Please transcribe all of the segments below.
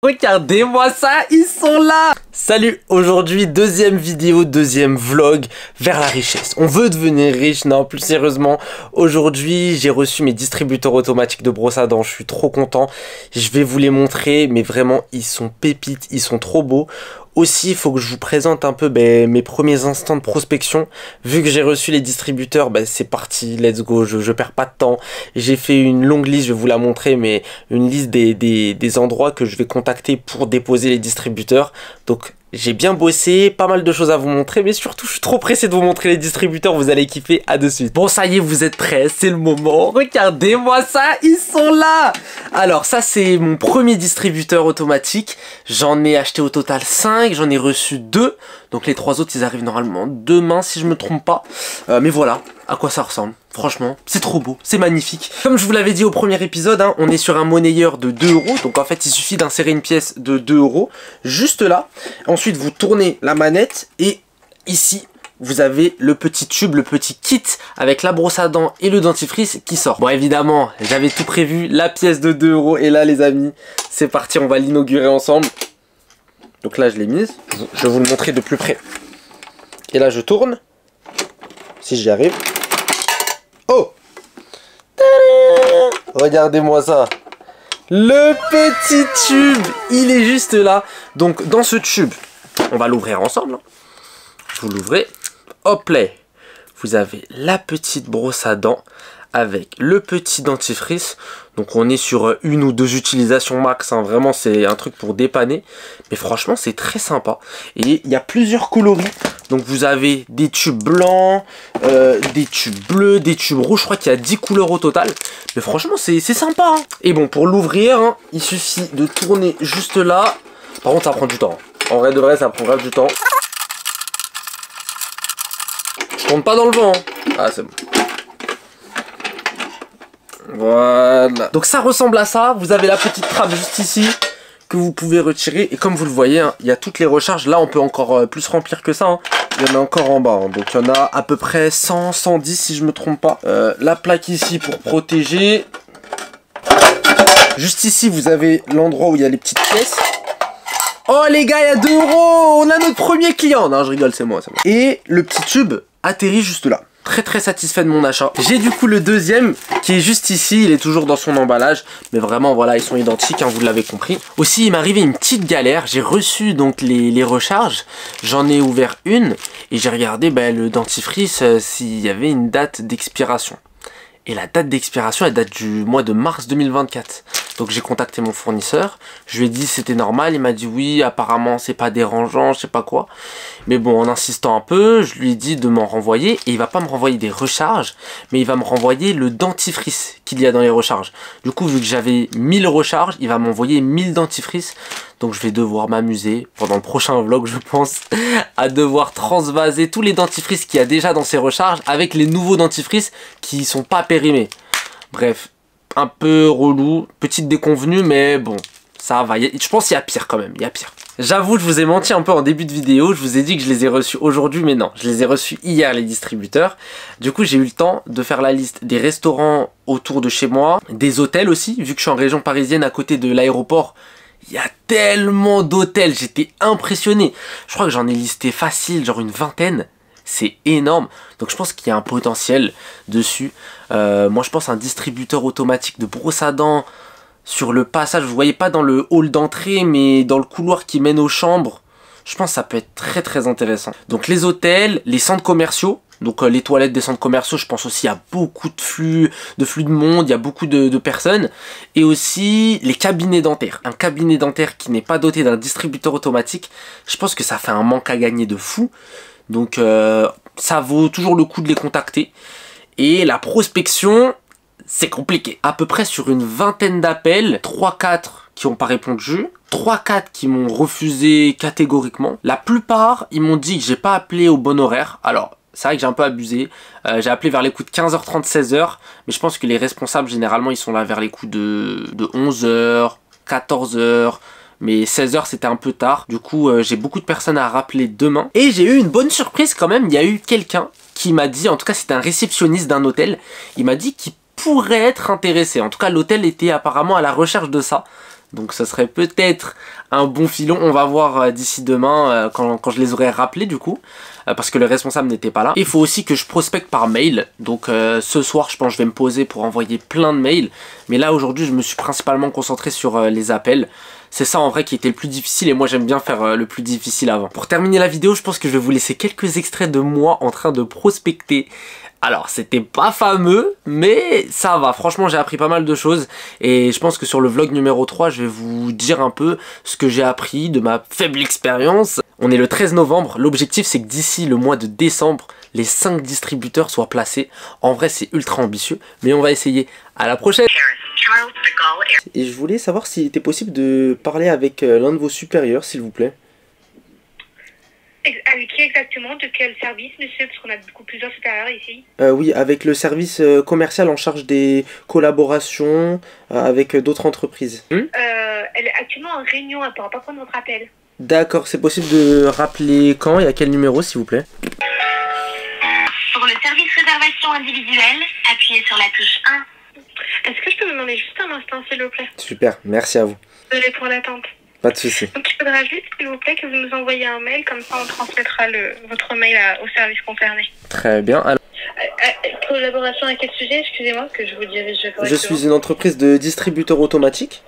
Regardez-moi ça, ils sont là! Salut, aujourd'hui deuxième vidéo, deuxième vlog vers la richesse. On veut devenir riche, non plus sérieusement. Aujourd'hui j'ai reçu mes distributeurs automatiques de brosse à dents, je suis trop content. Je vais vous les montrer, mais vraiment ils sont pépites, ils sont trop beaux. Aussi, il faut que je vous présente un peu mes premiers instants de prospection. Vu que j'ai reçu les distributeurs, c'est parti, let's go, je perds pas de temps. J'ai fait une longue liste, je vais vous la montrer, mais une liste des endroits que je vais contacter pour déposer les distributeurs. Donc, j'ai bien bossé, pas mal de choses à vous montrer, mais surtout, je suis trop pressé de vous montrer les distributeurs, vous allez kiffer, à de suite. Bon, ça y est, vous êtes prêts, c'est le moment. Regardez-moi ça, ils sont là! Alors, ça, c'est mon premier distributeur automatique. J'en ai acheté au total 5, j'en ai reçu 2. Donc, les 3 autres, ils arrivent normalement demain, si je me trompe pas. Mais voilà, à quoi ça ressemble. Franchement, c'est trop beau, c'est magnifique. Comme je vous l'avais dit au premier épisode, on est sur un monnayeur de 2 €. Donc en fait, il suffit d'insérer une pièce de 2 €, juste là. Ensuite, vous tournez la manette et ici, vous avez le petit tube, le petit kit avec la brosse à dents et le dentifrice qui sort. Bon, évidemment, j'avais tout prévu, la pièce de 2 € et là, les amis, c'est parti, on va l'inaugurer ensemble. Donc là, je l'ai mise. Je vais vous le montrer de plus près. Et là, je tourne. Si j'y arrive. Oh! Regardez-moi ça. Le petit tube, il est juste là. Donc dans ce tube, on va l'ouvrir ensemble. Vous l'ouvrez. Hop là. Vous avez la petite brosse à dents avec le petit dentifrice. Donc on est sur une ou deux utilisations max. Vraiment, c'est un truc pour dépanner. Mais franchement, c'est très sympa. Et il y a plusieurs coloris. Donc vous avez des tubes blancs, des tubes bleus, des tubes rouges. Je crois qu'il y a 10 couleurs au total. Mais franchement, c'est sympa. Et bon, pour l'ouvrir, il suffit de tourner juste là. Par contre, ça prend du temps. En vrai de vrai, ça prendra du temps. Je tourne pas dans le vent. Ah, c'est bon. Voilà. Donc ça ressemble à ça. Vous avez la petite trappe juste ici que vous pouvez retirer. Et comme vous le voyez, il y a toutes les recharges. Là, on peut encore plus remplir que ça. Il y en a encore en bas. Donc il y en a à peu près 100, 110 si je me trompe pas. La plaque ici pour protéger. Juste ici, vous avez l'endroit où il y a les petites pièces. Oh les gars, il y a 2 €. On a notre premier client. Non, je rigole, c'est moi. Et le petit tube atterrit juste là. Très satisfait de mon achat. J'ai du coup le deuxième qui est juste ici, il est toujours dans son emballage, mais vraiment voilà, ils sont identiques, vous l'avez compris. Aussi, il m'est arrivé une petite galère, j'ai reçu donc les recharges, j'en ai ouvert une et j'ai regardé le dentifrice s'il y avait une date d'expiration. Et la date d'expiration, elle date du mois de mars 2024. Donc j'ai contacté mon fournisseur, je lui ai dit c'était normal, il m'a dit oui, apparemment c'est pas dérangeant, je sais pas quoi. Mais bon, en insistant un peu, je lui ai dit de m'en renvoyer, et il va pas me renvoyer des recharges, mais il va me renvoyer le dentifrice qu'il y a dans les recharges. Du coup, vu que j'avais 1000 recharges, il va m'envoyer 1000 dentifrices. Donc je vais devoir m'amuser pendant le prochain vlog, je pense, à devoir transvaser tous les dentifrices qu'il y a déjà dans ces recharges avec les nouveaux dentifrices qui sont pas périmés. Bref, un peu relou, petite déconvenue, mais bon, ça va. Je pense qu'il y a pire quand même, il y a pire. J'avoue, je vous ai menti un peu en début de vidéo, je vous ai dit que je les ai reçus aujourd'hui, mais non, je les ai reçus hier, les distributeurs. Du coup, j'ai eu le temps de faire la liste des restaurants autour de chez moi, des hôtels aussi, vu que je suis en région parisienne à côté de l'aéroport. Il y a tellement d'hôtels, j'étais impressionné. Je crois que j'en ai listé facile, genre une vingtaine. C'est énorme. Donc je pense qu'il y a un potentiel dessus. Moi je pense un distributeur automatique de brosse à dents sur le passage. Vous voyez pas dans le hall d'entrée, mais dans le couloir qui mène aux chambres. Je pense que ça peut être très intéressant. Donc les hôtels, les centres commerciaux. Donc les toilettes des centres commerciaux, je pense aussi à beaucoup de flux de monde, il y a beaucoup de personnes. Et aussi les cabinets dentaires. Un cabinet dentaire qui n'est pas doté d'un distributeur automatique, je pense que ça fait un manque à gagner de fou. Donc ça vaut toujours le coup de les contacter. Et la prospection, c'est compliqué. À peu près sur une vingtaine d'appels, 3-4 qui n'ont pas répondu, 3-4 qui m'ont refusé catégoriquement. La plupart, ils m'ont dit que j'ai pas appelé au bon horaire. Alors, c'est vrai que j'ai un peu abusé. J'ai appelé vers les coups de 15h30, 16h. Mais je pense que les responsables, généralement, ils sont là vers les coups de 11h, 14h. Mais 16h, c'était un peu tard. Du coup, j'ai beaucoup de personnes à rappeler demain. Et j'ai eu une bonne surprise quand même. Il y a eu quelqu'un qui m'a dit, en tout cas, c'était un réceptionniste d'un hôtel. Il m'a dit qu'il pourrait être intéressé. En tout cas, l'hôtel était apparemment à la recherche de ça. Donc ça serait peut-être un bon filon. On va voir d'ici demain quand je les aurai rappelés du coup. Parce que le responsable n'était pas là. Il faut aussi que je prospecte par mail. Donc ce soir je pense que je vais me poser pour envoyer plein de mails. Mais là aujourd'hui je me suis principalement concentré sur les appels. C'est ça en vrai qui était le plus difficile et moi j'aime bien faire le plus difficile avant. Pour terminer la vidéo, je pense que je vais vous laisser quelques extraits de moi en train de prospecter. Alors c'était pas fameux mais ça va, franchement j'ai appris pas mal de choses et je pense que sur le vlog numéro 3 je vais vous dire un peu ce que j'ai appris de ma faible expérience. On est le 13 novembre, l'objectif c'est que d'ici le mois de décembre les 5 distributeurs soient placés. En vrai c'est ultra ambitieux mais on va essayer. À la prochaine. Et je voulais savoir s'il était possible de parler avec l'un de vos supérieurs s'il vous plaît. Avec qui exactement? De quel service, monsieur? Parce qu'on a beaucoup plusieurs supérieurs ici. Oui, avec le service commercial en charge des collaborations avec d'autres entreprises. Elle est actuellement en réunion, elle ne pourra pas prendre votre appel. D'accord, c'est possible de rappeler quand et à quel numéro s'il vous plaît? Pour le service réservation individuelle, appuyez sur la touche 1. Est-ce que je peux vous demander juste un instant, s'il vous plaît? Super, merci à vous. Désolée pour l'attente. Pas de souci. Donc il faudra juste, s'il vous plaît, que vous nous envoyiez un mail, comme ça on transmettra votre mail au service concerné. Très bien. Alors, collaboration à quel sujet? Excusez-moi que je vous dirige correctement. je suis une entreprise de distributeur automatique.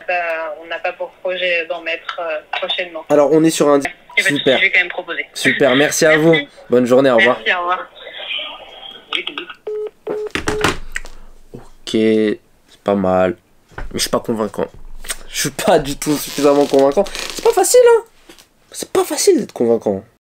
On n'a pas pour projet d'en mettre prochainement. Alors on est sur un... Super. Je vais quand même proposer. Super, merci à vous. Bonne journée, au revoir. Merci, au revoir. Ok, c'est pas mal. Mais je suis pas convaincant. Je suis pas du tout suffisamment convaincant. C'est pas facile, hein. C'est pas facile d'être convaincant.